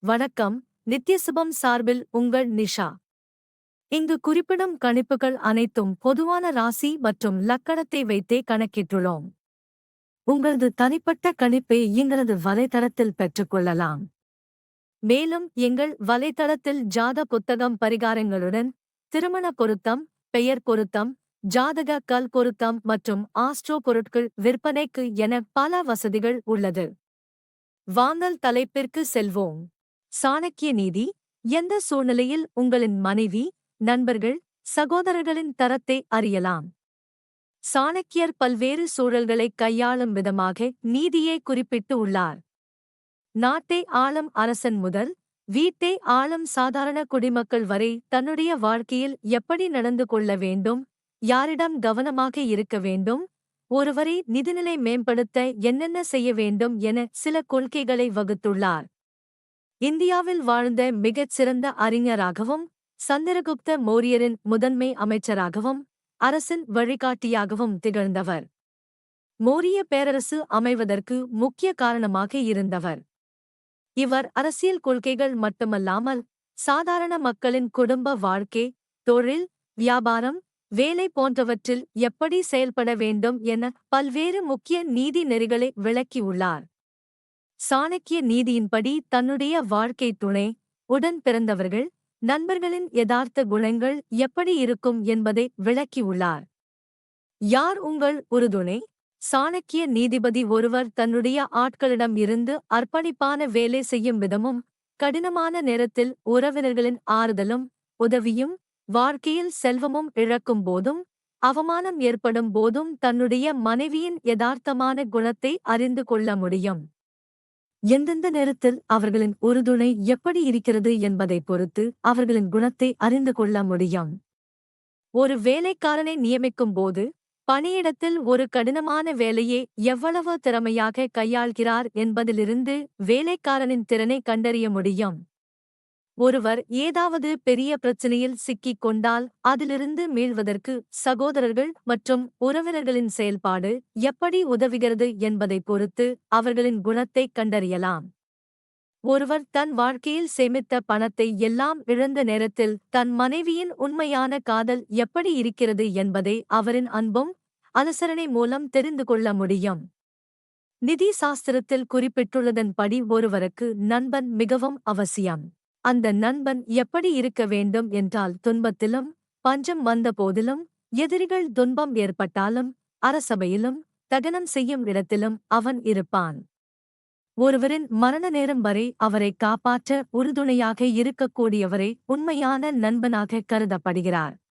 வணக்கம். நித்யசுபம் சார்பில் உங்கள் நிஷா. இங்கு குறிப்பிடும் கணிப்புகள் அனைத்தும் பொதுவான ராசி மற்றும் லக்கணத்தை வைத்தே கணக்கிட்டுள்ளோம். உங்களது தனிப்பட்ட கணிப்பை எங்களது வலைத்தளத்தில் பெற்றுக்கொள்ளலாம். மேலும் எங்கள் வலைத்தளத்தில் ஜாத புத்தகம் பரிகாரங்களுடன் திருமண பொருத்தம், பெயர் பொருத்தம், ஜாதக கல் பொருத்தம் மற்றும் ஆஸ்ட்ரோ பொருட்கள் விற்பனைக்கு என பல வசதிகள் உள்ளது. வாங்கல் தலைப்பிற்கு செல்வோம். சாணக்கிய நீதி. எந்த சூழ்நிலையில் உங்களின் மனைவி, நண்பர்கள், சகோதரர்களின் தரத்தை அறியலாம். சாணக்கியர் பல்வேறு சூழல்களை கையாளும் விதமாக நீதியை குறிப்பிட்டு உள்ளார். நாட்டை ஆளும் அரசன் முதல் வீட்டை ஆளும் சாதாரண குடிமக்கள் வரை தன்னுடைய வாழ்க்கையில் எப்படி நடந்து கொள்ள வேண்டும், யாரிடம் கவனமாக இருக்க வேண்டும், ஒருவரை நிதிநிலை மேம்படுத்த என்னென்ன செய்ய வேண்டும் என சில கொள்கைகளை வகுத்துள்ளார். இந்தியாவில் வாழ்ந்த மிகச் சிறந்த அறிஞராகவும், சந்திரகுப்த மௌரியரின் முதன்மை அமைச்சராகவும், அரசின் வழிகாட்டியாகவும் திகழ்ந்தவர். மௌரிய பேரரசு அமைவதற்கு முக்கிய காரணமாக இருந்தவர். இவர் அரசியல் கொள்கைகள் மட்டுமல்லாமல் சாதாரண மக்களின் குடும்ப வாழ்க்கை, தொழில், வியாபாரம், வேலை போன்றவற்றில் எப்படி செயல்பட வேண்டும் என பல்வேறு முக்கிய நீதி நெறிகளை விளக்கியுள்ளார். சாணக்கிய நீதியின்படி தன்னுடைய வாழ்க்கை துணை, உடன் பிறந்தவர்கள், நண்பர்களின் யதார்த்த குணங்கள் எப்படி இருக்கும் என்பதை விளக்கியுள்ளார். யார் உங்கள் உறுதுணை? சாணக்கிய நீதிபதி ஒருவர் தன்னுடைய ஆட்களிடம் இருந்து அர்ப்பணிப்பான வேலை செய்யும் விதமும், கடினமான நேரத்தில் உறவினர்களின் ஆறுதலும் உதவியும், வாழ்க்கையில் செல்வமும் இழக்கும் போதும், அவமானம் ஏற்படும் போதும் தன்னுடைய மனைவியின் யதார்த்தமான குணத்தை அறிந்து கொள்ள முடியும். எந்தெந்த நேரத்தில் அவர்களின் உறுதுணை எப்படி இருக்கிறது என்பதை பொறுத்து அவர்களின் குணத்தை அறிந்து கொள்ள முடியும். ஒரு வேலைக்காரனை நியமிக்கும் போது பணியிடத்தில் ஒரு கடினமான வேலையை எவ்வளவு திறமையாக கையாள்கிறார் என்பதிலிருந்து வேலைக்காரனின் திறனை கண்டறிய முடியும். ஒருவர் ஏதாவது பெரிய பிரச்சனையில் சிக்கிக் கொண்டால் அதிலிருந்து மீள்வதற்கு சகோதரர்கள் மற்றும் உறவினர்களின் செயல்பாடு எப்படி உதவுகிறது என்பதை பொறுத்து அவர்களின் குணத்தை கண்டறியலாம். ஒருவர் தன் வாழ்க்கையில் சேமித்த பணத்தை எல்லாம் இழந்த நேரத்தில் தன் மனைவியின் உண்மையான காதல் எப்படி இருக்கிறது என்பதை அவரின் அன்பும் அனுசரணை மூலம் தெரிந்து கொள்ள முடியும். நிதி சாஸ்திரத்தில் குறிப்பிட்டுள்ளதன்படி ஒருவருக்கு நண்பன் மிகவும் அவசியம். அந்த நண்பன் எப்படி இருக்க வேண்டும் என்றால், துன்பத்திலும் பஞ்சம் வந்த போதிலும், எதிரிகள் துன்பம் ஏற்பட்டாலும், அரசபையிலும் தகனம் செய்யும் இடத்திலும் அவன் இருப்பான். ஒருவரின் மரண நேரம் வரை அவரை காப்பாற்ற உறுதுணையாக இருக்கக்கூடியவரே உண்மையான நண்பனாக கருதப்படுகிறார்.